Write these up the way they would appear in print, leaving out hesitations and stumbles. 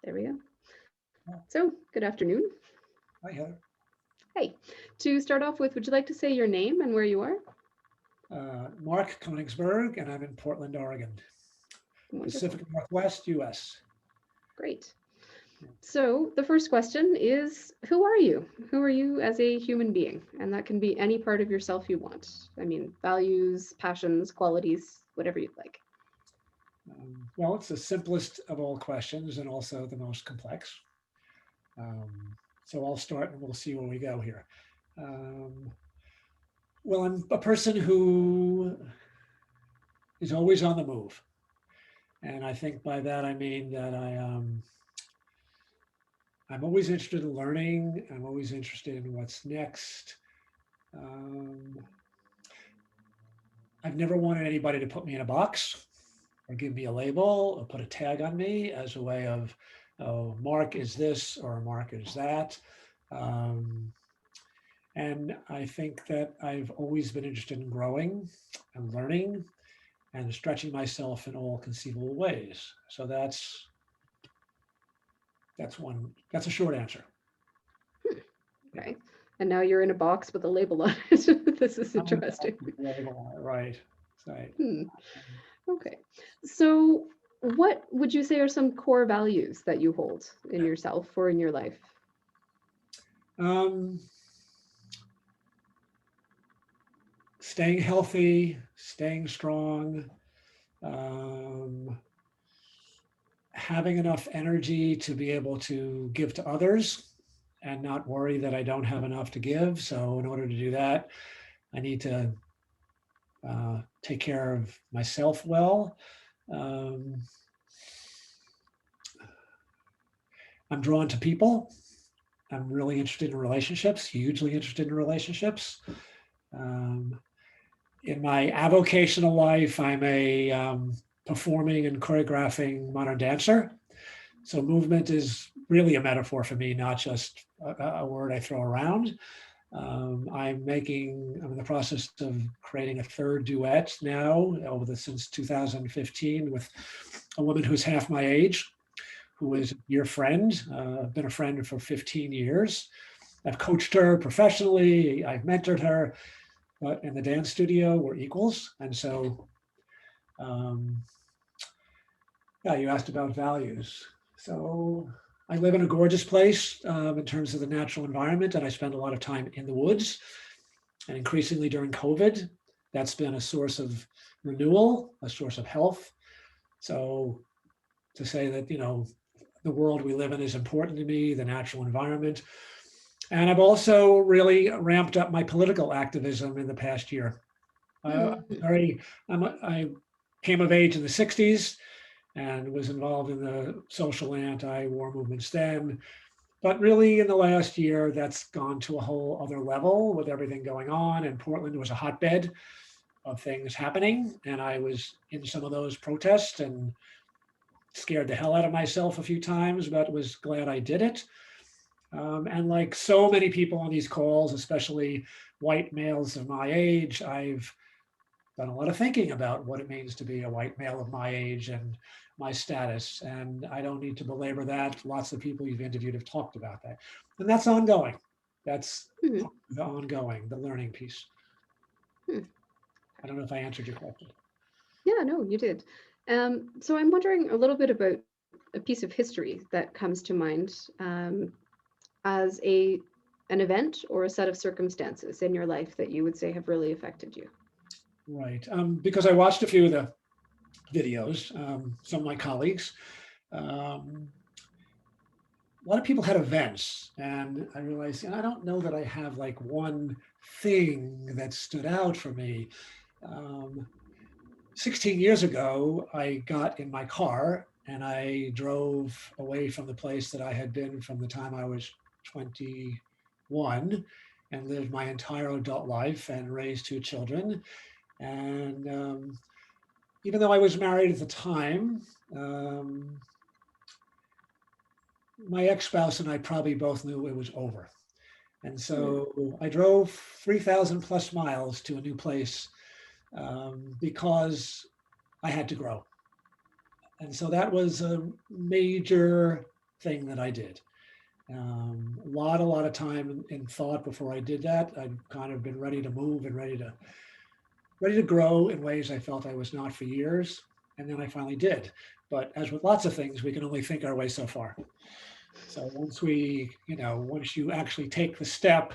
There we go. Yeah. So, good afternoon. Hi, Heather. Hey, to start off with, would you like to say your name and where you are? Mark Koenigsberg, and I'm in Portland, Oregon, Wonderful. Pacific Northwest, US. Great. So, the first question is, who are you? Who are you as a human being? And that can be any part of yourself you want. I mean, values, passions, qualities, whatever you'd like. Well, it's the simplest of all questions and also the most complex. So I'll start and we'll see where we go here. Um, well, I'm a person who is always on the move. And I think by that I mean that I'm always interested in learning. I'm always interested in what's next. Um, I've never wanted anybody to put me in a box or give me a label or put a tag on me as a way of, oh, Mark is this or Mark is that. Um, and I think that I've always been interested in growing and learning and stretching myself in all conceivable ways. So that's a short answer. Hmm, Yeah. okay. And now you're in a box with a label on it. This is I'm interesting. right. Right. Hmm. Okay. So, what would you say are some core values that you hold in yourself or in your life? Um, Staying healthy, staying strong, um, having enough energy to be able to give to others and not worry that I don't have enough to give. So, in order to do that, I need to take care of myself well. Um, I'm drawn to people. I'm really interested in relationships, hugely interested in relationships. Um, in my avocational life, I'm a performing and choreographing modern dancer. So movement is really a metaphor for me, not just a word I throw around. I'm in the process of creating a third duet now since 2015 with a woman who's half my age, who is a dear friend. I've been a friend for 15 years. I've coached her professionally. I've mentored her, but in the dance studio, we're equals. And so, um, yeah, you asked about values. So I live in a gorgeous place in terms of the natural environment, and I spend a lot of time in the woods. And increasingly during COVID, that's been a source of renewal, a source of health. So to say that, the world we live in is important to me, the natural environment. And I've also really ramped up my political activism in the past year. I, Hmm. very, I came of age in the 60s and was involved in the social anti-war movements then. But really, in the last year, that's gone to a whole other level with everything going on. And Portland was a hotbed of things happening. And I was in some of those protests and scared the hell out of myself a few times, but was glad I did it. And like so many people on these calls, especially white males of my age, I've done a lot of thinking about what it means to be a white male of my age and my status. And I don't need to belabor that. Lots of people you've interviewed have talked about that. And that's ongoing. That's Hmm. the ongoing, the learning piece. Hmm. I don't know if I answered your question. Yeah, no, you did. So I'm wondering a little bit about a piece of history that comes to mind as an event or a set of circumstances in your life that you would say have really affected you. Right. Because I watched a few of the videos, some of my colleagues. Um, a lot of people had events, and I realized, I don't know that I have like one thing that stood out for me. Um, 16 years ago, I got in my car and I drove away from the place that I had been from the time I was 21 and lived my entire adult life and raised two children. And even though I was married at the time, um, my ex spouse and I probably both knew it was over. And Hmm. so I drove 3,000 plus miles to a new place because I had to grow. And so that was a major thing that I did. A lot of time in thought before I did that. I'd kind of been ready to move and ready to grow in ways I felt I was not for years. And then I finally did. But as with lots of things, we can only think our way so far. So once you actually take the step,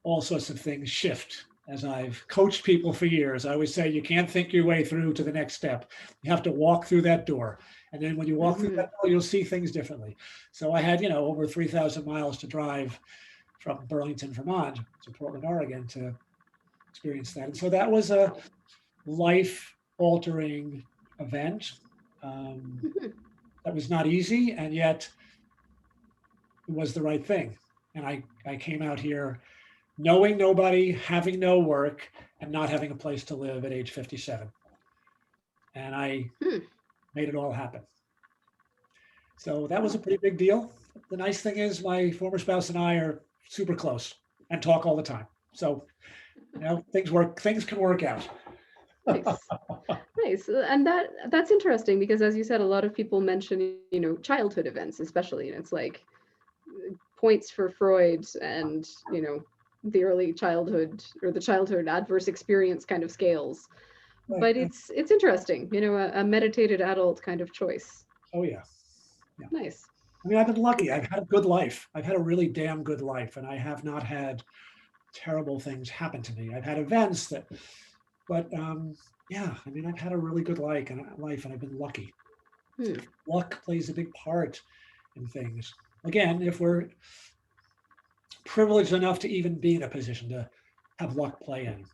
all sorts of things shift. As I've coached people for years, I always say you can't think your way through to the next step. You have to walk through that door. And then when you walk through Hmm. that door, you'll see things differently. So I had, over 3,000 miles to drive from Burlington, Vermont to Portland, Oregon to experience that. And so that was a life altering event. Um, Hmm. that was not easy, and yet it was the right thing. And I came out here knowing nobody, having no work, and not having a place to live at age 57. And I Hmm. made it all happen. So that was a pretty big deal. The nice thing is, my former spouse and I are super close and talk all the time. So, things can work out. Nice. Nice. And that's interesting because as you said, a lot of people mention, childhood events, especially, and it's like points for Freud and, the early childhood or the childhood adverse experience kind of scales. Right. But it's interesting, a meditated adult kind of choice. Oh, yeah. Yeah. Nice. I mean, I've been lucky. Okay. I've had a good life. I've had a really damn good life, and I have not had terrible things happen to me. I've had events but yeah, I mean, I've had a really good life, and I've been lucky. Hmm. Luck plays a big part in things. Again, if we're privileged enough to even be in a position to have luck play in.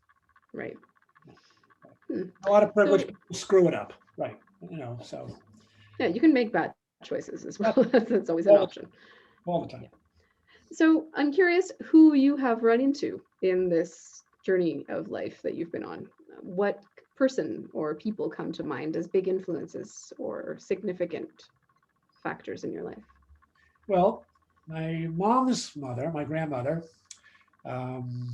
Right. Hmm. A lot of privileged So people screw it up, right? So yeah, you can make bad choices as well. That's always an all option. all the time. Yeah. So I'm curious who you have run into in this journey of life that you've been on. What person or people come to mind as big influences or significant factors in your life? Well, my mom's mother, my grandmother, um,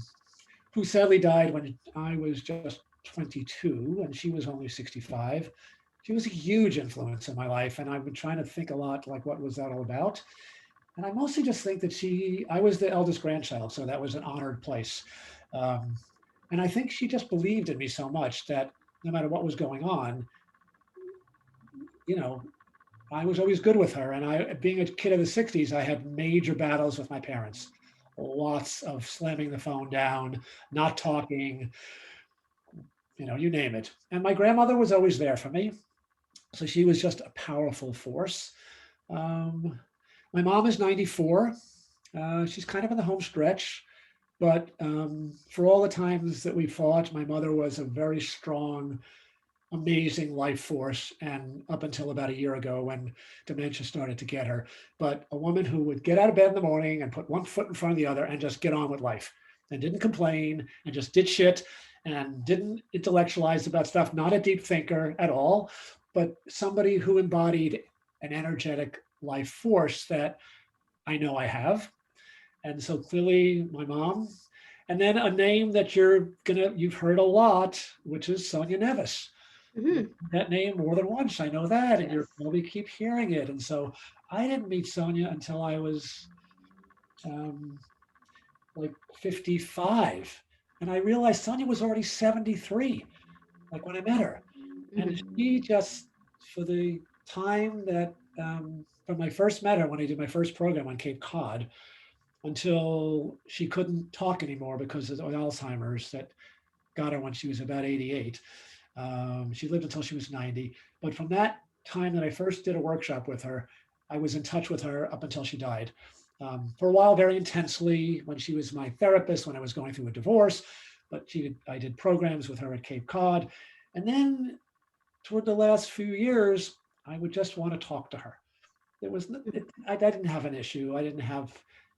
who sadly died when I was just 22 and she was only 65. She was a huge influence in my life, and I've been trying to think a lot like what was that all about. And I mostly just think that I was the eldest grandchild, so that was an honored place. Um, and I think she just believed in me so much that no matter what was going on, you know, I was always good with her. And being a kid of the 60s, I had major battles with my parents, lots of slamming the phone down, not talking, you name it. And my grandmother was always there for me. So she was just a powerful force. Um, my mom is 94. She's kind of in the home stretch, but for all the times that we fought, my mother was a very strong, amazing life force. And up until about a year ago when dementia started to get her, but a woman who would get out of bed in the morning and put one foot in front of the other and just get on with life and didn't complain and just did shit and didn't intellectualize about stuff, not a deep thinker at all, but somebody who embodied an energetic life force that I know I have. And so clearly my mom, and then a name that you've heard a lot, which is Sonia Nevis. Hmm. That name more than once. I know that, and Yes. you're probably keep hearing it. And so I didn't meet Sonia until I was um, like 55. And I realized Sonia was already 73, like when I met her. And Hmm. she just, for the time that, from I first met her when I did my first program on Cape Cod, until she couldn't talk anymore because of Alzheimer's that got her when she was about 88. She lived until she was 90. But from that time that I first did a workshop with her, I was in touch with her up until she died. For a while, very intensely, when she was my therapist, when I was going through a divorce. But I did programs with her at Cape Cod. And then toward the last few years, I would just want to talk to her. I didn't have an issue.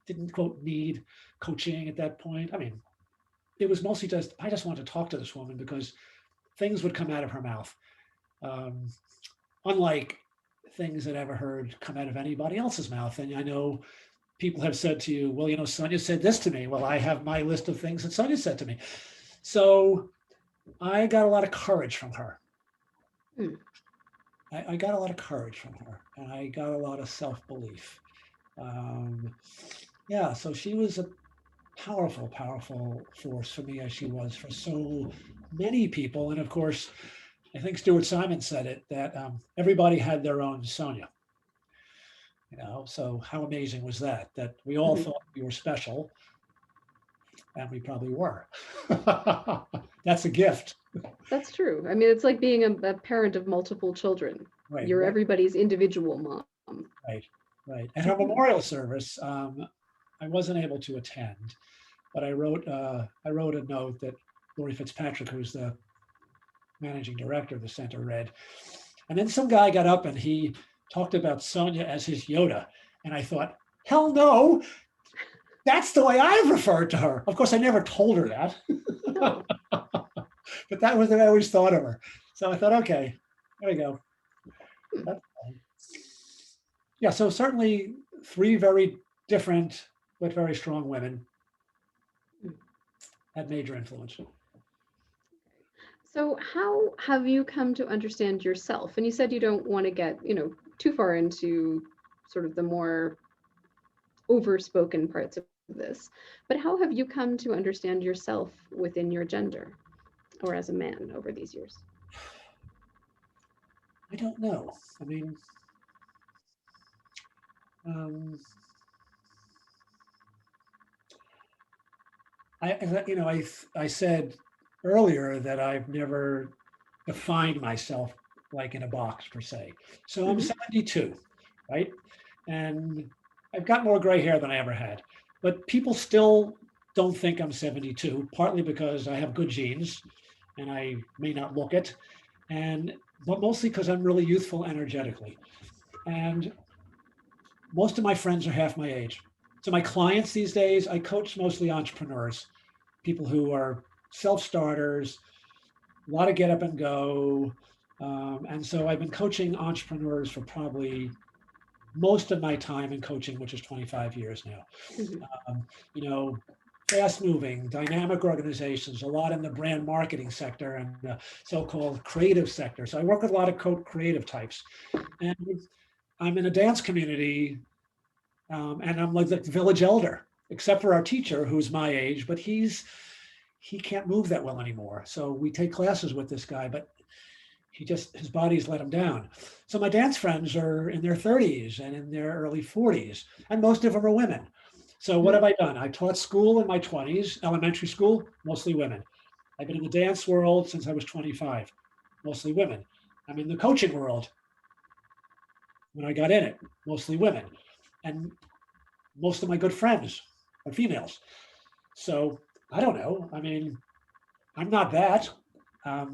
Didn't quote need coaching at that point. I mean, it was mostly I just wanted to talk to this woman because things would come out of her mouth, um, unlike things that I ever heard come out of anybody else's mouth. And I know people have said to you, well, Sonia said this to me. Well, I have my list of things that Sonia said to me. So I got a lot of courage from her. Hmm. I got a lot of courage from her, and I got a lot of self-belief. Um, yeah, so she was a powerful, powerful force for me as she was for so many people. And of course, I think Stuart Simon said it that everybody had their own Sonia. So how amazing was that? That we all Mhm. thought we were special, and we probably were. That's a gift, That's true. I mean, it's like being a parent of multiple children. right? You're Right, everybody's individual mom. right, right. And her Mhm. memorial service, I wasn't able to attend, but I wrote a note that Lori Fitzpatrick, who's the managing director of the center, read. And then some guy got up and he talked about Sonia as his Yoda. And I thought, hell no, that's the way I've referred to her. Of course, I never told her that, Oh, but that was what I always thought of her. So I thought, okay, there we go. hmm. That's fine. Yeah, so certainly three very different but very strong women Mm. had major influence. So how have you come to understand yourself? And you said you don't want to get, too far into sort of the more overspoken parts of this, but how have you come to understand yourself within your gender or as a man over these years? I don't know. I mean, um, I said earlier that I've never defined myself like in a box per se. So I'm Hmm. 72, right? And I've got more gray hair than I ever had. But people still don't think I'm 72, partly because I have good genes and I may not look it, and but mostly because I'm really youthful energetically. And most of my friends are half my age. So my clients these days, I coach mostly entrepreneurs, people who are self-starters, a lot of get up and go. And so I've been coaching entrepreneurs for probably most of my time in coaching, which is 25 years now. Hmm. Um, you know, fast moving, dynamic organizations, a lot in the brand marketing sector and the so-called creative sector. So I work with a lot of creative types. And I'm in a dance community, and I'm like the village elder, except for our teacher who's my age, but he can't move that well anymore. So we take classes with this guy, but his body's let him down. So my dance friends are in their 30s and in their early 40s, and most of them are women. So what have I done? I taught school in my 20s, elementary school, mostly women. I've been in the dance world since I was 25, mostly women. I'm in the coaching world when I got in it, mostly women. And most of my good friends are females. So I don't know. I mean, I'm not that. Um,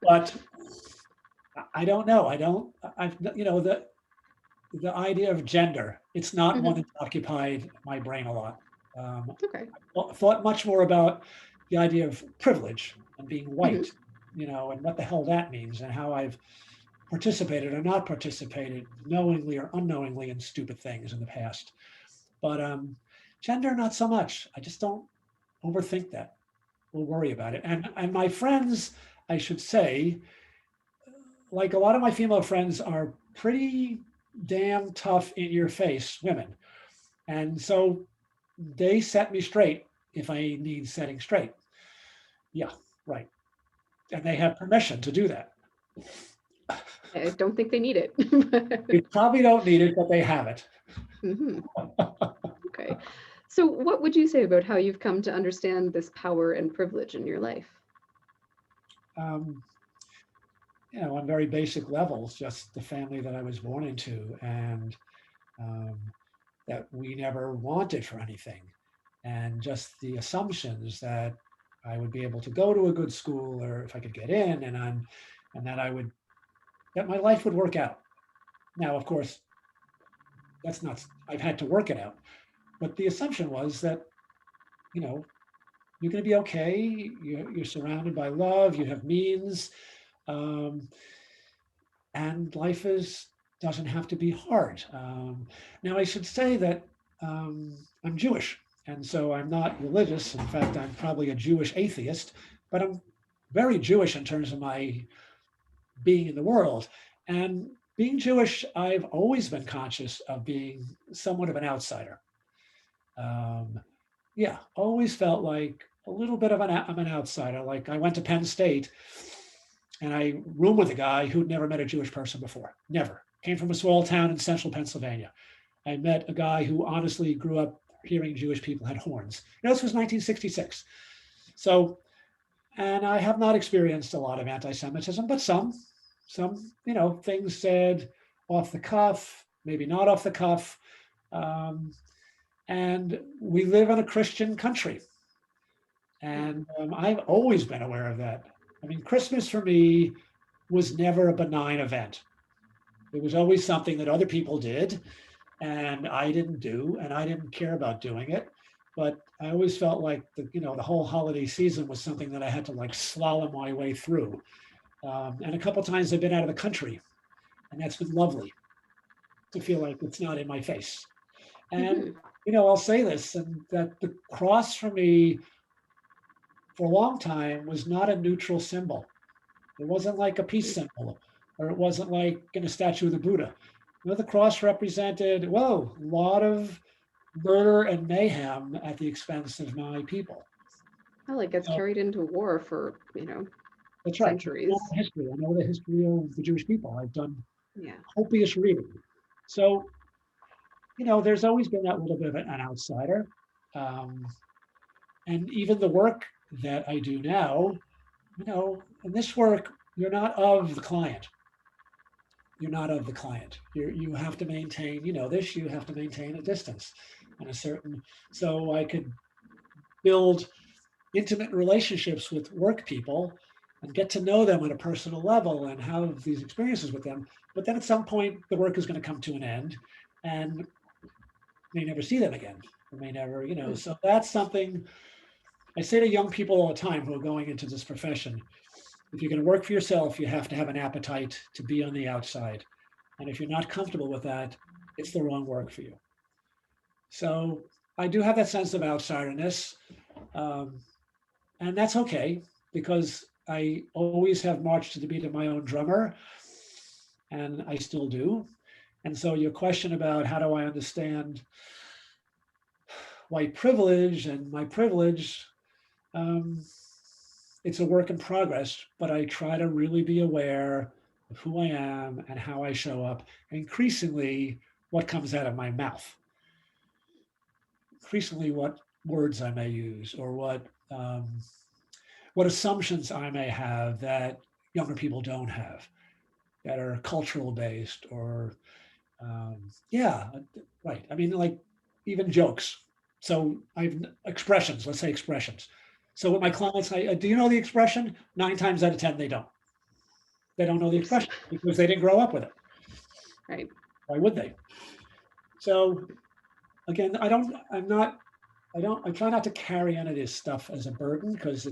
but I don't know. The idea of gender, it's not one Hmm. that's occupied my brain a lot. Um, Okay. thought much more about the idea of privilege and being white, Hmm. and what the hell that means and how I've participated or not participated knowingly or unknowingly in stupid things in the past. But gender, not so much. I just don't overthink that. We'll worry about it. And my friends, I should say, like a lot of my female friends are pretty damn tough in your face women. And so they set me straight if I need setting straight. Yeah, right. And they have permission to do that. I don't think they need it. They probably don't need it, but they have it. Hmm. Okay. So, what would you say about how you've come to understand this power and privilege in your life? Um, on very basic levels, just the family that I was born into and um, that we never wanted for anything. And just the assumptions that I would be able to go to a good school or if I could get in and that my life would work out. Now, of course, that's not, I've had to work it out. But the assumption was that, you know, you're going to be okay. You're surrounded by love, you have means, um, and life doesn't have to be hard. Now, I should say that I'm Jewish, and so I'm not religious. In fact, I'm probably a Jewish atheist, but I'm very Jewish in terms of my being in the world. And Being Jewish, I've always been conscious of being somewhat of an outsider. Um, yeah, always felt like a little bit of I'm an outsider. Like I went to Penn State and I roomed with a guy who'd never met a Jewish person before. Never. Came from a small town in central Pennsylvania. I met a guy who honestly grew up hearing Jewish people had horns. This was 1966. So, and I have not experienced a lot of anti-Semitism, but some, things said off the cuff, maybe not off the cuff. Um, and we live in a Christian country. And I've always been aware of that. I mean, Christmas for me was never a benign event. It was always something that other people did and I didn't do, and I didn't care about doing it. But I always felt like the whole holiday season was something that I had to like slalom my way through. And a couple of times I've been out of the country, and that's been lovely to feel like it's not in my face. And I'll say this, and that the cross for me for a long time was not a neutral symbol. It wasn't like a peace symbol, or it wasn't like in a statue of the Buddha. The cross represented, a lot of murder and mayhem at the expense of my people. Well, it gets carried into war for, That's right. centuries. History. I know the history of the Jewish people. I've done Yeah. copious reading. So, there's always been that little bit of an outsider. And even the work that I do now, in this work, you're not of the client. You're not of the client. You have to maintain, you have to maintain a distance and a certain, so I could build intimate relationships with work people and get to know them on a personal level and have these experiences with them. But then at some point, the work is going to come to an end and may never see them again. Or may never, so that's something I say to young people all the time who are going into this profession. If you're going to work for yourself, you have to have an appetite to be on the outside. And if you're not comfortable with that, it's the wrong work for you. So I do have that sense of outsiderness. And that's okay, because I always have marched to the beat of my own drummer, and I still do. And so your question about how do I understand white privilege and my privilege, it's a work in progress, but I try to really be aware of who I am and how I show up, and increasingly what comes out of my mouth, increasingly what words I may use, or what assumptions I may have that younger people don't have, that are cultural based, or right. I mean, like even jokes. So I've expressions, let's say expressions. So with my clients, do you know the expression? 9 times out of 10, they don't. They don't know the expression because they didn't grow up with it. Right. Why would they? So again, I try not to carry any of this stuff as a burden, because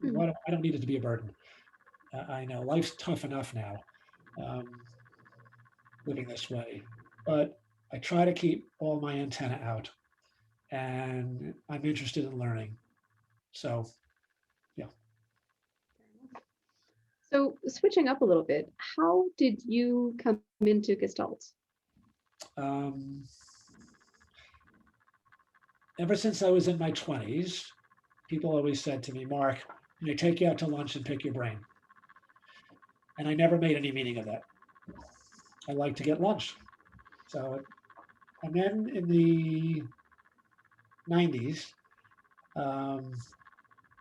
I don't need it to be a burden. I know life's tough enough now, living this way, but I try to keep all my antenna out, and I'm interested in learning. So, yeah. So switching up a little bit, how did you come into Gestalt? Ever since I was in my 20s, people always said to me, Mark, I take you out to lunch and pick your brain. And I never made any meaning of that. I like to get lunch. So, and then in the 90s,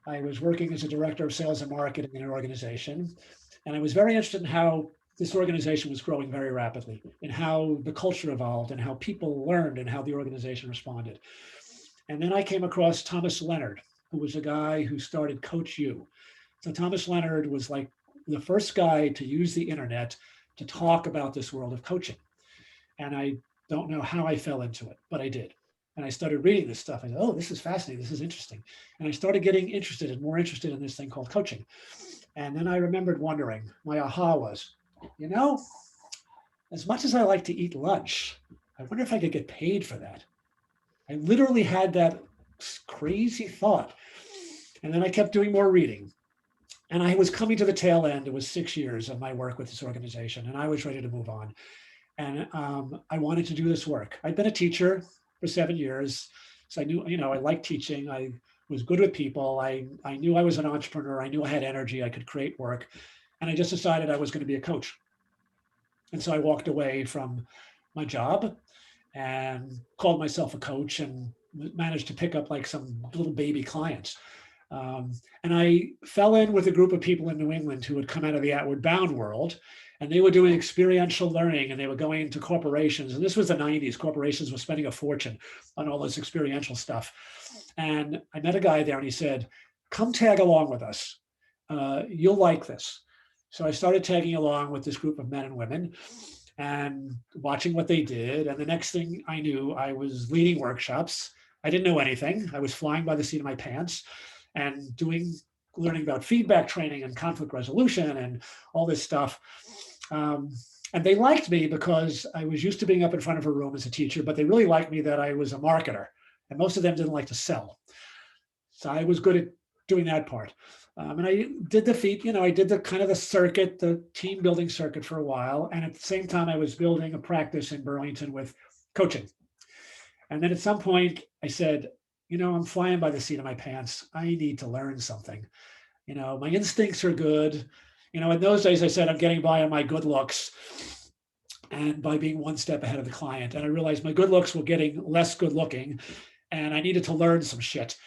I was working as a director of sales and marketing in an organization. And I was very interested in how this organization was growing very rapidly, and how the culture evolved, and how people learned, and how the organization responded. And then I came across Thomas Leonard, who was a guy who started Coach U. So Thomas Leonard was like the first guy to use the internet to talk about this world of coaching. And I don't know how I fell into it, but I did. And I started reading this stuff. I said, oh, this is fascinating. This is interesting. And I started getting more interested in this thing called coaching. And then I remembered wondering, my aha was, as much as I like to eat lunch, I wonder if I could get paid for that. I literally had that crazy thought. And then I kept doing more reading. And I was coming to the tail end. It was 6 years of my work with this organization, and I was ready to move on. And I wanted to do this work. I'd been a teacher for 7 years, so I knew, I liked teaching. I was good with people. I knew I was an entrepreneur. I knew I had energy. I could create work. And I just decided I was going to be a coach. And so I walked away from my job and called myself a coach and managed to pick up like some little baby clients. And I fell in with a group of people in New England who had come out of the outward bound world, and they were doing experiential learning, and they were going into corporations. And this was the 90s. Corporations were spending a fortune on all this experiential stuff. And I met a guy there, and he said, come tag along with us. You'll like this. So I started tagging along with this group of men and women and watching what they did. And the next thing I knew, I was leading workshops. I didn't know anything. I was flying by the seat of my pants and learning about feedback training and conflict resolution and all this stuff. And they liked me because I was used to being up in front of a room as a teacher, but they really liked me that I was a marketer. And most of them didn't like to sell. So I was good at doing that part. And I did I did the kind of the circuit, the team building circuit for a while. And at the same time, I was building a practice in Burlington with coaching. And then at some point I said, I'm flying by the seat of my pants. I need to learn something. My instincts are good. In those days, I said, I'm getting by on my good looks and by being one step ahead of the client. And I realized my good looks were getting less good looking, and I needed to learn some shit.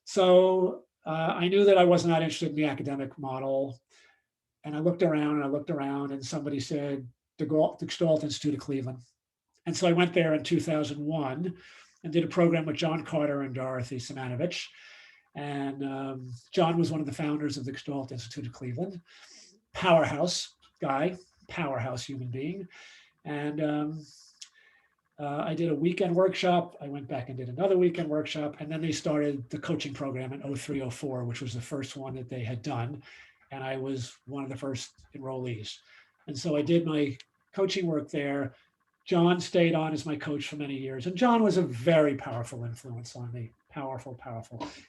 So I knew that I was not interested in the academic model. And I looked around and somebody said, the Gestalt Institute of Cleveland. And so I went there in 2001 and did a program with John Carter and Dorothy Simonovich. And John was one of the founders of the Gestalt Institute of Cleveland. Powerhouse guy, powerhouse human being. And I did a weekend workshop. I went back and did another weekend workshop. And then they started the coaching program in 0304, which was the first one that they had done. And I was one of the first enrollees. And so I did my coaching work there. John stayed on as my coach for many years. And John was a very powerful influence on me. Powerful.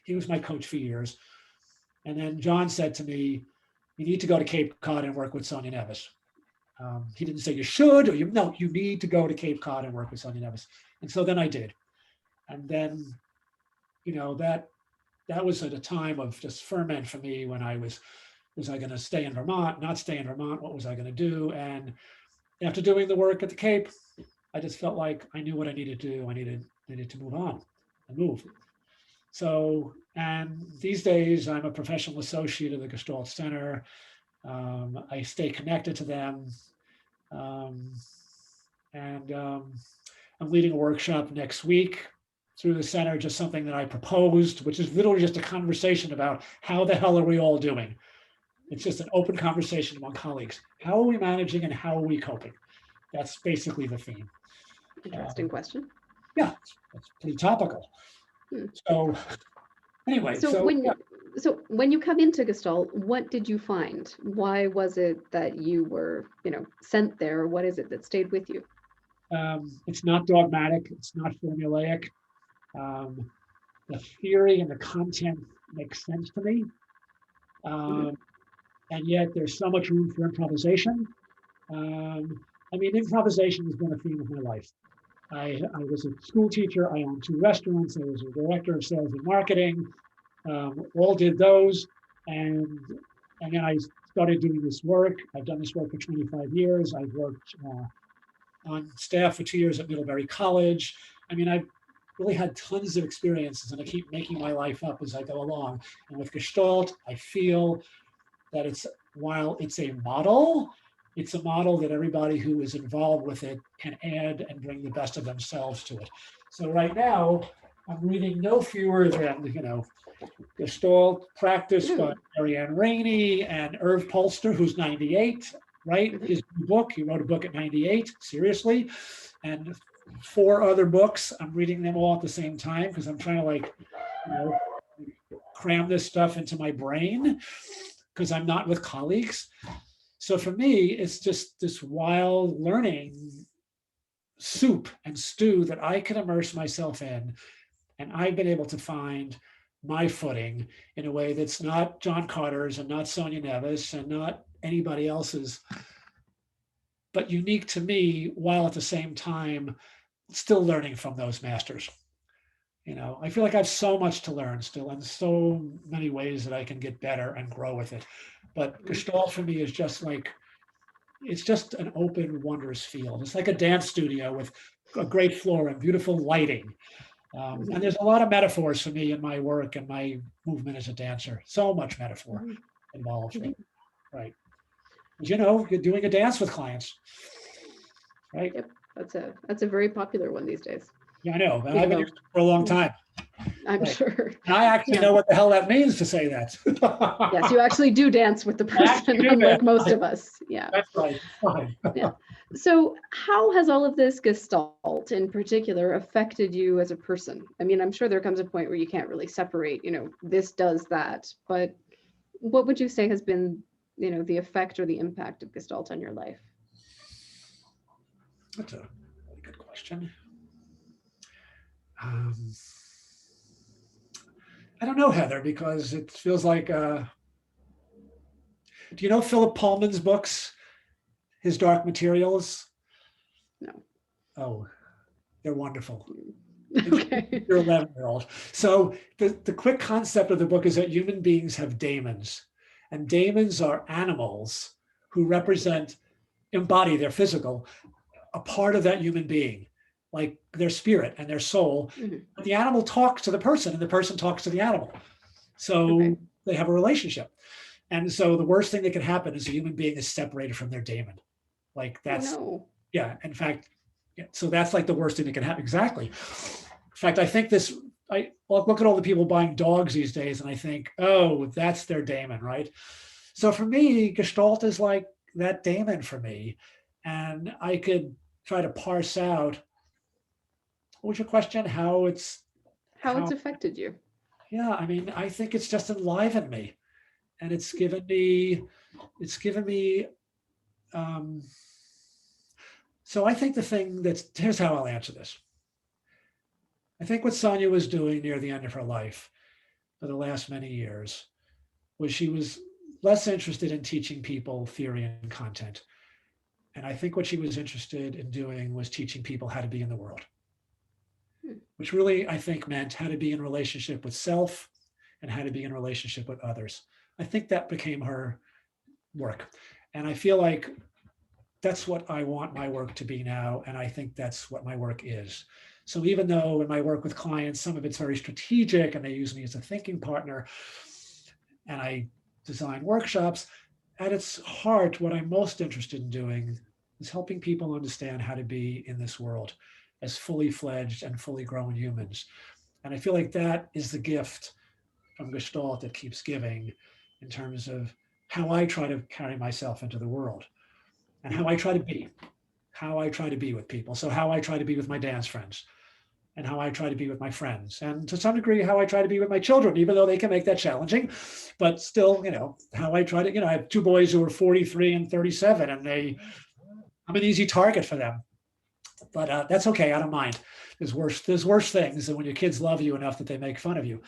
He was my coach for years. And then John said to me, you need to go to Cape Cod and work with Sonia Nevis. He didn't say you should, or you need to go to Cape Cod and work with Sonia Nevis. And so then I did. And then, that was at a time of just ferment for me when I was I going to stay in Vermont, not stay in Vermont? What was I going to do? And after doing the work at the Cape, I just felt like I knew what I needed to do. I needed to move on and move. So, and these days I'm a professional associate of the Gestalt Center. I stay connected to them. And I'm leading a workshop next week through the center, just something that I proposed, which is literally just a conversation about how the hell are we all doing? It's just an open conversation among colleagues. How are we managing and how are we coping? That's basically the theme. Interesting question. Yeah, it's pretty topical. So anyway, so when you come into Gestalt, what did you find? Why was it that you were, sent there? What is it that stayed with you? It's not dogmatic. It's not formulaic. The theory and the content makes sense to me. And yet there's so much room for improvisation. Improvisation has been a theme of my life. I was a school teacher. I owned 2 restaurants. I was a director of sales and marketing. All did those. And then I started doing this work. I've done this work for 25 years. I've worked on staff for 2 years at Middlebury College. I've really had tons of experiences, and I keep making my life up as I go along. And with Gestalt, I feel that while it's a model that everybody who is involved with it can add and bring the best of themselves to it. So right now, I'm reading no fewer than, Gestalt Practice by Marianne Rainey and Irv Polster, who's 98, right? His book, he wrote a book at 98, seriously. And 4 other books. I'm reading them all at the same time because I'm trying to cram this stuff into my brain because I'm not with colleagues. So for me, it's just this wild learning soup and stew that I can immerse myself in. And I've been able to find my footing in a way that's not John Carter's and not Sonia Nevis and not anybody else's, but unique to me, while at the same time still learning from those masters. I feel like I have so much to learn still, and so many ways that I can get better and grow with it. But Gestalt for me is just like, it's just an open, wondrous field. It's like a dance studio with a great floor and beautiful lighting. And there's a lot of metaphors for me in my work and my movement as a dancer. So much metaphor involved, right? You're doing a dance with clients, right? Yep, that's a very popular one these days. Yeah, I know. And I've been using it for a long time. I'm sure. And I actually know what the hell that means to say that. Yes, you actually do dance with the person, unlike most of us. Yeah. That's right. Fine. Yeah. So how has all of this Gestalt in particular affected you as a person? I mean, I'm sure there comes a point where you can't really separate, this does that, but what would you say has been, the effect or the impact of Gestalt on your life? That's a really good question. I don't know, Heather, because it feels like, do you know Philip Pullman's books, his Dark Materials? No. Oh, they're wonderful. Okay. You're 11-year-old. So the quick concept of the book is that human beings have daemons, and daemons are animals who embody their physical, a part of that human being, like their spirit and their soul. But the animal talks to the person and the person talks to the animal. So they have a relationship. And so the worst thing that can happen is a human being is separated from their daemon. Like that's, yeah, in fact, so that's like the worst thing that can happen. Exactly. In fact, I think I look at all the people buying dogs these days and I think, oh, that's their daemon, right? So for me, Gestalt is like that daemon for me. And I could try to parse out, what was your question? How it's affected you. Yeah, I mean, I think it's just enlivened me, and it's given me, so I think here's how I'll answer this. I think what Sonia was doing near the end of her life for the last many years was she was less interested in teaching people theory and content. And I think what she was interested in doing was teaching people how to be in the world, which really, I think, meant how to be in relationship with self and how to be in relationship with others. I think that became her work. And I feel like that's what I want my work to be now. And I think that's what my work is. So even though in my work with clients, some of it's very strategic and they use me as a thinking partner, and I design workshops, at its heart, what I'm most interested in doing is helping people understand how to be in this world as fully fledged and fully grown humans. And I feel like that is the gift from Gestalt that keeps giving in terms of how I try to carry myself into the world and how I try to be with people. So how I try to be with my dance friends and how I try to be with my friends, and to some degree, how I try to be with my children, even though they can make that challenging, but still, how I try to, I have two boys who are 43 and 37, and I'm an easy target for them. But that's okay. I don't mind. There's worse things than when your kids love you enough that they make fun of you.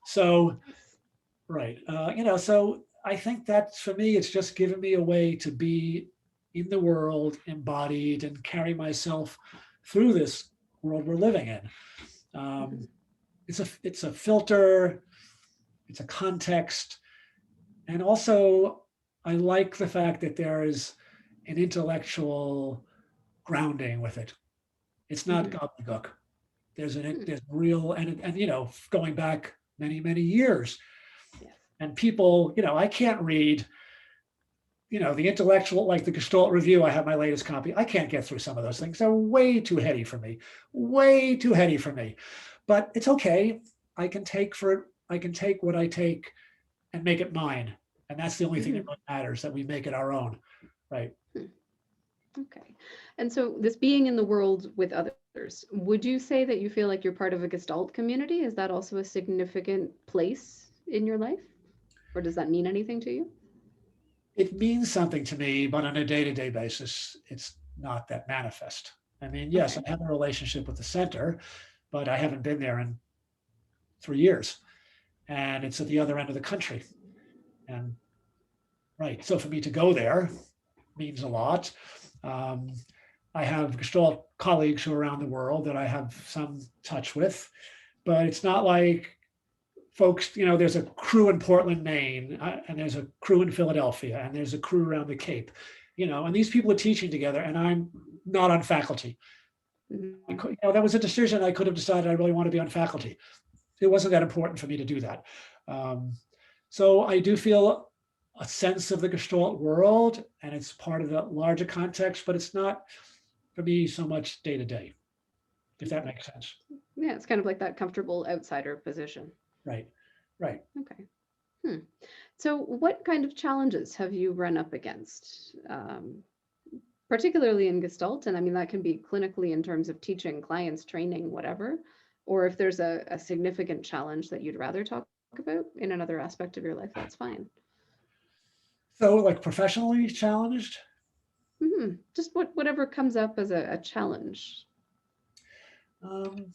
So, right. So I think that for me, it's just given me a way to be in the world, embodied, and carry myself through this world we're living in. It's a filter. It's a context. And also, I like the fact that there is an intellectual grounding with it. It's not gobbledygook. There's real, and going back many, many years. And people, I can't read, the intellectual, like the Gestalt Review, I have my latest copy. I can't get through some of those things. They're way too heady for me. But it's okay. I can take what I take and make it mine. And that's the only thing that matters, that we make it our own, right? Okay. And so this being in the world with others, would you say that you feel like you're part of a Gestalt community? Is that also a significant place in your life? Or does that mean anything to you? It means something to me, but on a day-to-day basis, it's not that manifest. I mean, yes, I have a relationship with the center, but I haven't been there in 3 years. and it's at the other end of the country. And right, so for me to go there means a lot. Um, I have Gestalt colleagues who are around the world that I have some touch with, but it's not like folks, there's a crew in Portland, Maine, and there's a crew in Philadelphia, and there's a crew around the Cape, and these people are teaching together, and I'm not on faculty. Mhm. That was a decision I could have decided I really want to be on faculty. It wasn't that important for me to do that. So I do feel a sense of the Gestalt world, and it's part of the larger context, but it's not for me so much day to day, if that makes sense. Yeah, it's kind of like that comfortable outsider position. Right, right. Okay. Hmm. So what kind of challenges have you run up against, particularly in Gestalt? And I mean, that can be clinically in terms of teaching clients, training, whatever, or if there's a significant challenge that you'd rather talk about in another aspect of your life, that's fine. So like professionally challenged? Just whatever comes up as a challenge. Um,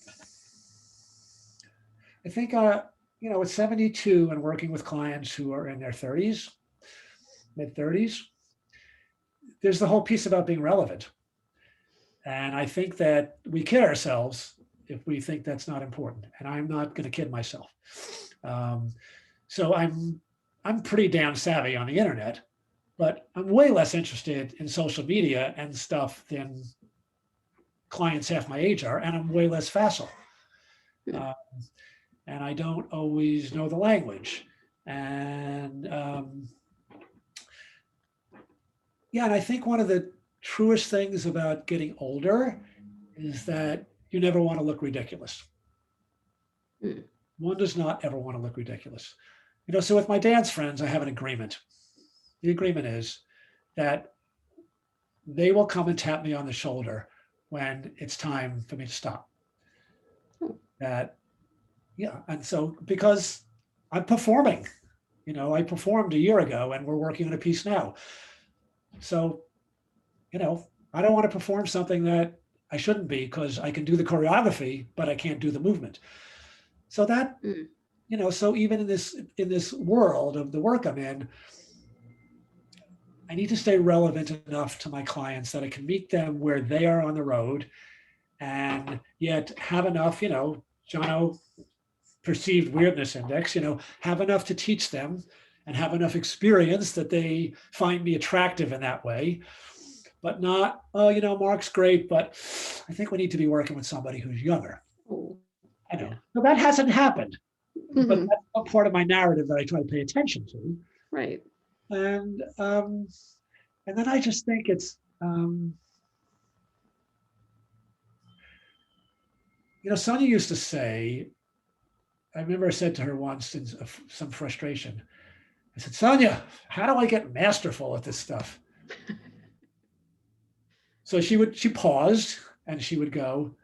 I think, at 72 and working with clients who are in their 30s, mid 30s, there's the whole piece about being relevant. And I think that we kid ourselves if we think that's not important. And I'm not going to kid myself. So I'm pretty damn savvy on the internet, but I'm way less interested in social media and stuff than clients half my age are, and I'm way less facile. And I don't always know the language. And and I think one of the truest things about getting older is that you never want to look ridiculous. One does not ever want to look ridiculous. So with my dance friends, I have an agreement. The agreement is that they will come and tap me on the shoulder when it's time for me to stop. And so because I'm performing, I performed a year ago and we're working on a piece now. So, I don't want to perform something that I shouldn't be because I can do the choreography, but I can't do the movement. So that, so even in this world of the work I'm in, I need to stay relevant enough to my clients that I can meet them where they are on the road and yet have enough, Jono perceived weirdness index, have enough to teach them and have enough experience that they find me attractive in that way, but not, Mark's great, but I think we need to be working with somebody who's younger. I know. So that hasn't happened, but that's a part of my narrative that I try to pay attention to. Right. And then I just think it's, Sonia used to say, I remember I said to her once in some frustration, I said, Sonia, how do I get masterful at this stuff? So she paused and she would go,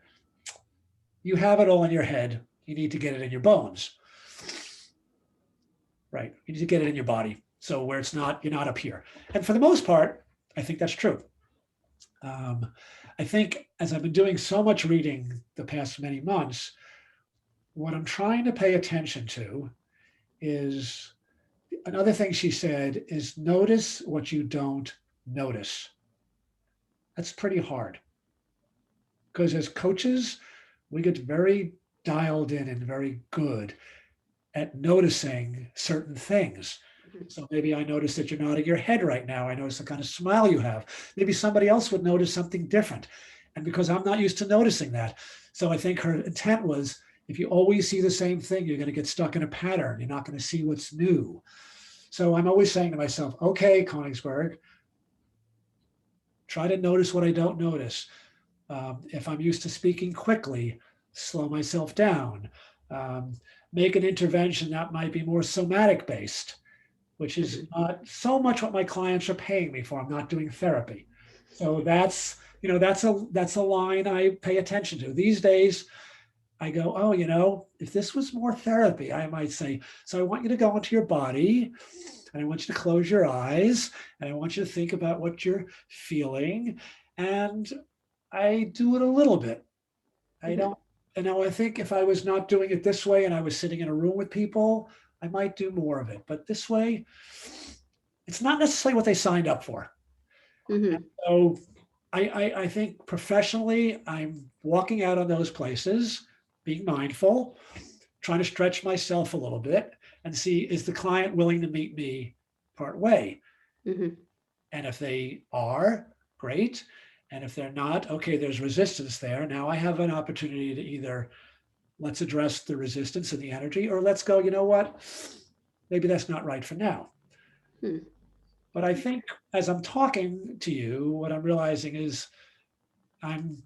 you have it all in your head. You need to get it in your bones. Right. You need to get it in your body. So where you're not up here. And for the most part, I think that's true. I think as I've been doing so much reading the past many months, what I'm trying to pay attention to is another thing she said is notice what you don't notice. That's pretty hard because as coaches, we get very dialed in and very good at noticing certain things. So maybe I notice that you're nodding your head right now. I notice the kind of smile you have. Maybe somebody else would notice something different. And because I'm not used to noticing that. So I think her intent was, if you always see the same thing, you're going to get stuck in a pattern. You're not going to see what's new. So I'm always saying to myself, okay, Koenigsberg, try to notice what I don't notice. If I'm used to speaking quickly, slow myself down. Make an intervention that might be more somatic based, which is not so much what my clients are paying me for. I'm not doing therapy. So that's a line I pay attention to. These days, I go, oh, if this was more therapy, I might say, so I want you to go into your body and I want you to close your eyes and I want you to think about what you're feeling. And I do it a little bit. I don't And now I think if I was not doing it this way and I was sitting in a room with people, I might do more of it. But this way, it's not necessarily what they signed up for. Hmm. So I think professionally, I'm walking out on those places, being mindful, trying to stretch myself a little bit and see, is the client willing to meet me part way? Hmm. And if they are, great. And if they're not, okay, there's resistance there. Now I have an opportunity to either let's address the resistance and the energy, or let's go, you know what? Maybe that's not right for now. Hmm. But I think as I'm talking to you, what I'm realizing is I'm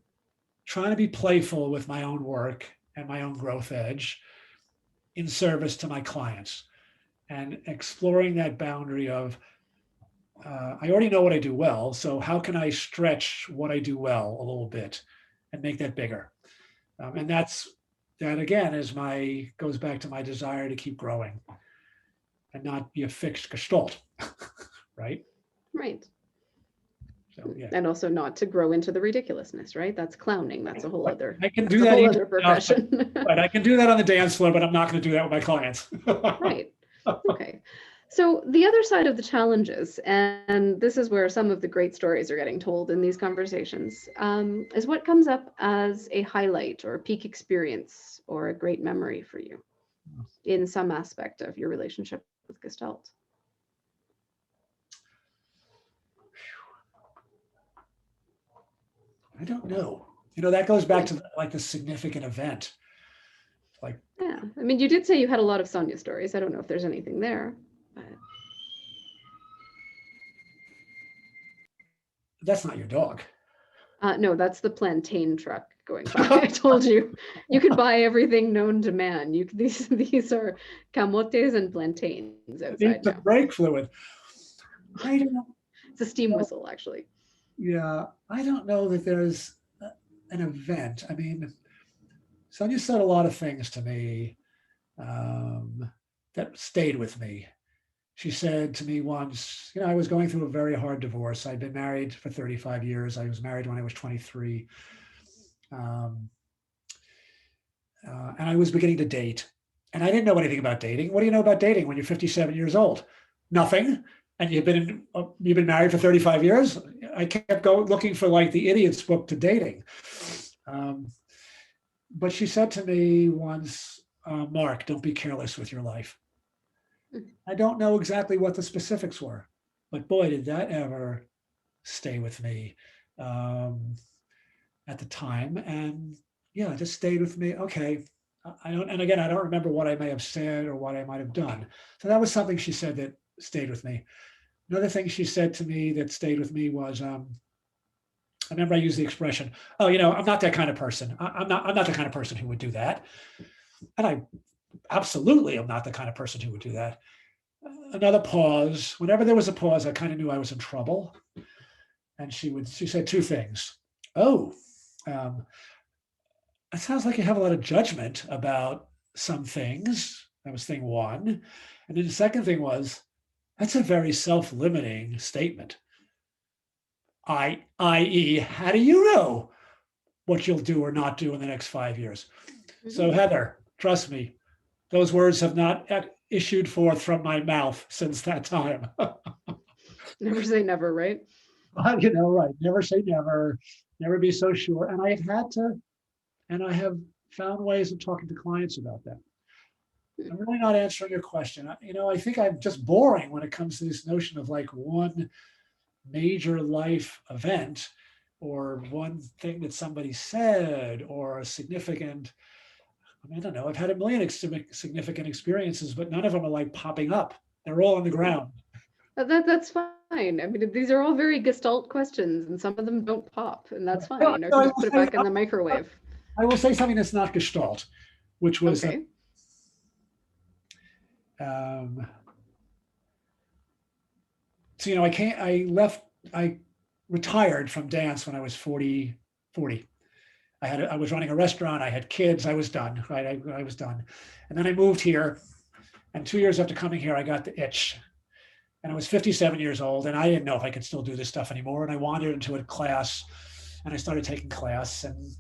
trying to be playful with my own work and my own growth edge in service to my clients and exploring that boundary of I already know what I do well. So how can I stretch what I do well a little bit and make that bigger? And that again is goes back to my desire to keep growing and not be a fixed gestalt, right? Right. So yeah, And also not to grow into the ridiculousness, right? That's clowning. That's a whole but other, I can that's do a that whole even other enough, profession. but I can do that on the dance floor, but I'm not going to do that with my clients. Right. Okay. So the other side of the challenges, and this is where some of the great stories are getting told in these conversations, is what comes up as a highlight or a peak experience or a great memory for you in some aspect of your relationship with Gestalt. I don't know. That goes back Hmm. to like the significant event. Like, Yeah. I mean, you did say you had a lot of Sonia stories. I don't know if there's anything there, but that's not your dog. no, that's the plantain truck going by. I told you, you could buy everything known to man. These are camotes and plantains Need outside some now. brake fluid. I don't It's a steam know. whistle, actually. Yeah, I don't know that there's an event. I mean, Sonia said a lot of things to me that stayed with me. She said to me once, I was going through a very hard divorce. I'd been married for 35 years. I was married when I was 23. Um, and I was beginning to date. And I didn't know anything about dating. What do you know about dating when you're 57 years old? Nothing. And you've been married for 35 years. I kept looking for like the idiot's book to dating. Um, but she said to me once, Mark, don't be careless with your life. I don't know exactly what the specifics were, but boy, did that ever stay with me um, at the time. And yeah, it just stayed with me. Okay. I don't, and again, I don't remember what I may have said or what I might have done. So that was something she said that stayed with me. Another thing she said to me that stayed with me was, I remember I used the expression, "Oh, I'm not that kind of person. I'm not the kind of person who would do that." And I absolutely am not the kind of person who would do that. Another pause. Whenever there was a pause, I kind of knew I was in trouble. And she said two things. Oh, um, it sounds like you have a lot of judgment about some things. That was thing one. And then the second thing was, that's a very self-limiting statement. I.e., how do you know what you'll do or not do in the next 5 years? So, Mhm. Heather, trust me, those words have not issued forth from my mouth since that time. Never say never, right? But, right, never say never, never be so sure. And I have had to, and I have found ways of talking to clients about that. Hmm. I'm really not answering your question. I think I'm just boring when it comes to this notion of like one major life event or one thing that somebody said or a significant, I don't know, I've had a million significant experiences, but none of them are like popping up. They're all on the ground. That's fine. I mean, these are all very Gestalt questions, and some of them don't pop, and that's No, fine. I no, can just put it back in the microwave. I will say something that's not Gestalt, which was Okay. um, so I retired from dance when I was 40. I was running a restaurant. I had kids. I was done. Right. I was done. And then I moved here. And 2 years after coming here, I got the itch. And I was 57 years old. And I didn't know if I could still do this stuff anymore. And I wandered into a class and I started taking class. And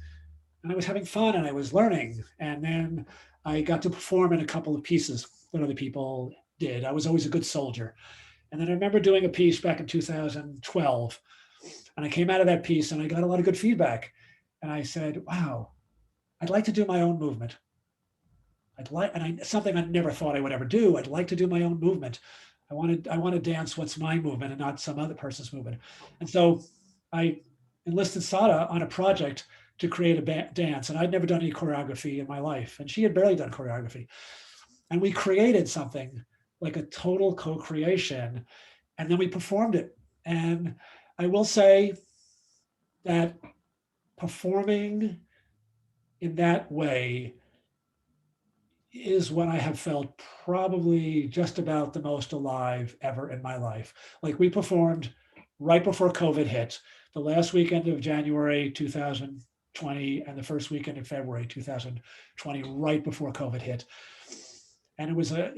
and I was having fun and I was learning. And then I got to perform in a couple of pieces that other people did. I was always a good soldier. And then I remember doing a piece back in 2012, and I came out of that piece and I got a lot of good feedback. And I said, wow, I'd like to do my own movement. Something I never thought I would ever do. I'd like to do my own movement. I want to dance what's my movement and not some other person's movement. And so I enlisted Sada on a project to create a dance. And I'd never done any choreography in my life. And she had barely done choreography. And we created something like a total co-creation. And then we performed it. And I will say that performing in that way is when I have felt probably just about the most alive ever in my life. Like, we performed right before COVID hit, the last weekend of January 2020 and the first weekend of February 2020, right before COVID hit. And it was a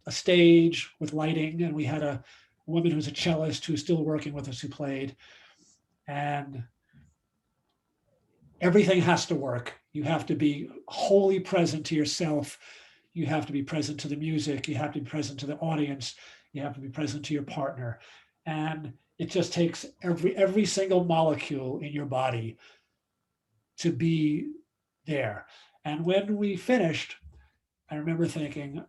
a stage with lighting, and we had a woman who's a cellist who's still working with us who played, and everything has to work. You have to be wholly present to yourself. You have to be present to the music. You have to be present to the audience. You have to be present to your partner. And it just takes every single molecule in your body to be there. And when we finished, I remember thinking,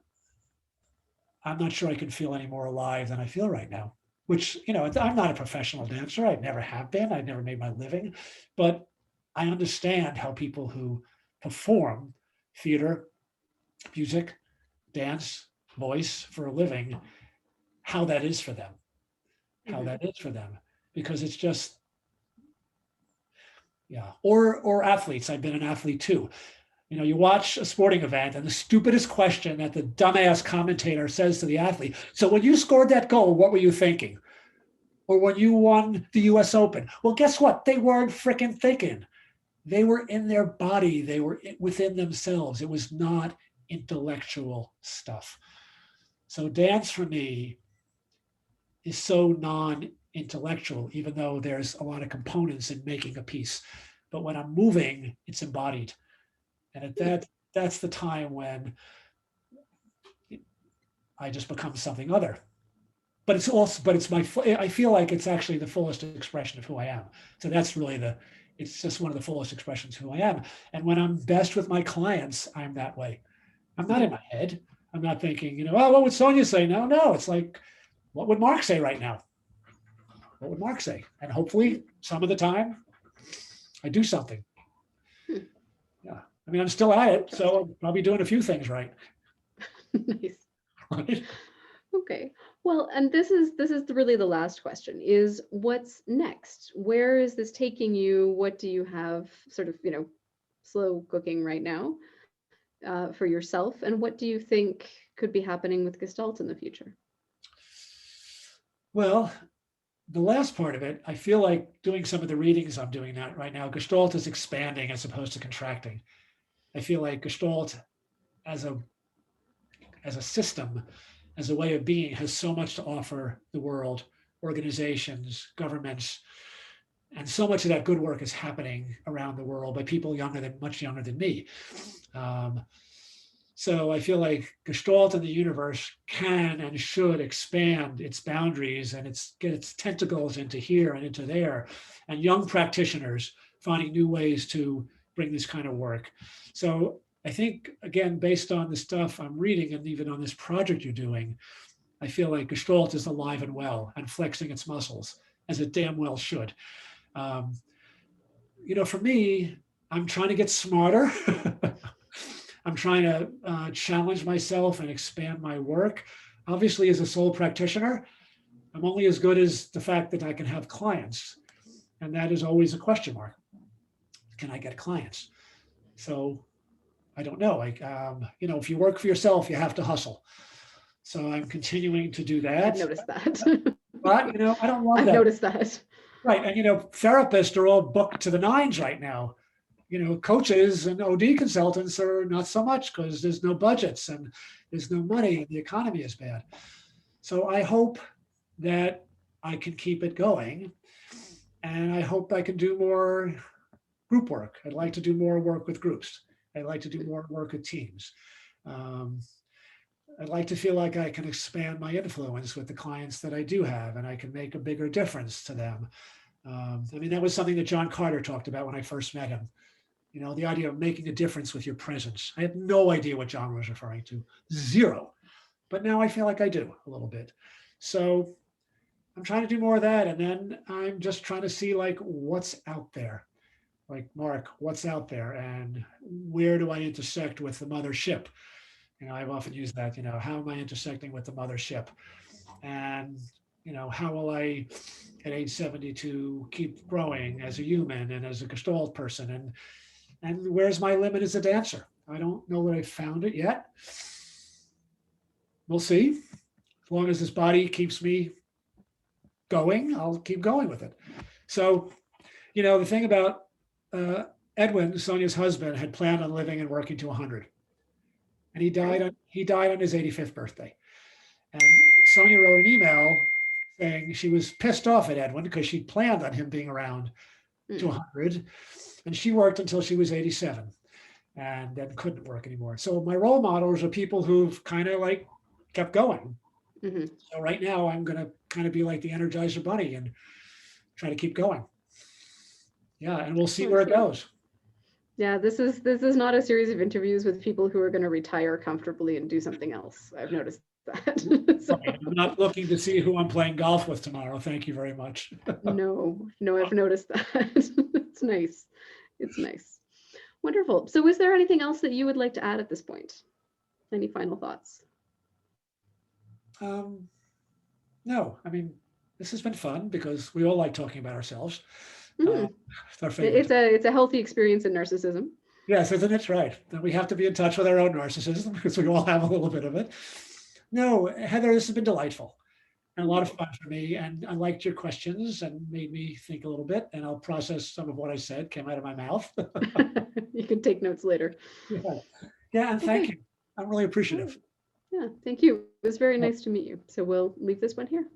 I'm not sure I can feel any more alive than I feel right now, which, I'm not a professional dancer. I never have been. I never made my living, but I understand how people who perform theater, music, dance, voice for a living, how that is for them, because it's just, yeah. Or athletes. I've been an athlete too. You watch a sporting event and the stupidest question that the dumbass commentator says to the athlete, so when you scored that goal, what were you thinking? Or when you won the US Open? Well, guess what? They weren't freaking thinking. They were in their body. They were within themselves. It was not intellectual stuff. So dance for me is so non-intellectual, even though there's a lot of components in making a piece. But when I'm moving, it's embodied. And that's the time when I just become something other. But I feel like it's actually the fullest expression of who I am. So that's really it's just one of the fullest expressions of who I am. And when I'm best with my clients, I'm that way. I'm not in my head. I'm not thinking, what would Sonia say? No. It's like, what would Mark say right now? What would Mark say? And hopefully some of the time I do something. Yeah. I mean, I'm still at it, so I'm probably doing a few things right. Nice. Right? Okay. Well, and this is really the last question, is what's next? Where is this taking you? What do you have sort of, slow cooking right now for yourself? And what do you think could be happening with Gestalt in the future? Well, the last part of it, I feel like doing some of the readings I'm doing right now, Gestalt is expanding as opposed to contracting. I feel like Gestalt as a system, as a way of being, has so much to offer the world, organizations, governments, and so much of that good work is happening around the world by people much younger than me. So I feel like Gestalt in the universe can and should expand its boundaries and get its tentacles into here and into there, and young practitioners finding new ways to bring this kind of work. So I think, again, based on the stuff I'm reading and even on this project you're doing, I feel like Gestalt is alive and well and flexing its muscles, as it damn well should. For me, I'm trying to get smarter. I'm trying to challenge myself and expand my work. Obviously, as a sole practitioner, I'm only as good as the fact that I can have clients. And that is always a question mark. Can I get clients? So I don't know. If you work for yourself, you have to hustle. So I'm continuing to do that. I've noticed that. But, I don't love that. I've noticed that. Right. And, therapists are all booked to the nines right now. Coaches and OD consultants are not so much, because there's no budgets and there's no money and the economy is bad. So I hope that I can keep it going, and I hope I can do more group work. I'd like to do more work with groups. I'd like to do more work with teams. Um, I'd like to feel like I can expand my influence with the clients that I do have, and I can make a bigger difference to them. I mean, that was something that John Carter talked about when I first met him. You know, the idea of making a difference with your presence. I had no idea what John was referring to, zero. But now I feel like I do a little bit. So I'm trying to do more of that. And then I'm just trying to see like what's out there. Like, Mark, what's out there and where do I intersect with the mothership? You know, I've often used that, you know, how am I intersecting with the mothership? And, you know, how will I at age 72 keep growing as a human and as a Gestalt person? And where's my limit as a dancer? I don't know that I've found it yet. We'll see. As long as this body keeps me going, I'll keep going with it. So, you know, the thing about Edwin, Sonia's husband, had planned on living and working to 100. And he died on his 85th birthday. And Sonia wrote an email saying she was pissed off at Edwin because she planned on him being around to 100. And she worked until she was 87 and then couldn't work anymore. So my role models are people who've kind of like kept going. So right now I'm going to kind of be like the Energizer Bunny and try to keep going. Yeah, and we'll see where it goes. Yeah, this is not a series of interviews with people who are going to retire comfortably and do something else. I've noticed that. So, I'm not looking to see who I'm playing golf with tomorrow. Thank you very much. no, I've noticed that. It's nice. It's nice. Wonderful. So is there anything else that you would like to add at this point? Any final thoughts? No, I mean, this has been fun because we all like talking about ourselves. It's a healthy experience in narcissism. Yes, isn't it? Right. That we have to be in touch with our own narcissism because we all have a little bit of it. No, Heather, this has been delightful and a lot of fun for me. And I liked your questions and made me think a little bit. And I'll process some of what I said came out of my mouth. You can take notes later. Yeah, and thank you. I'm really appreciative. Yeah, thank you. It was very nice to meet you. So we'll leave this one here.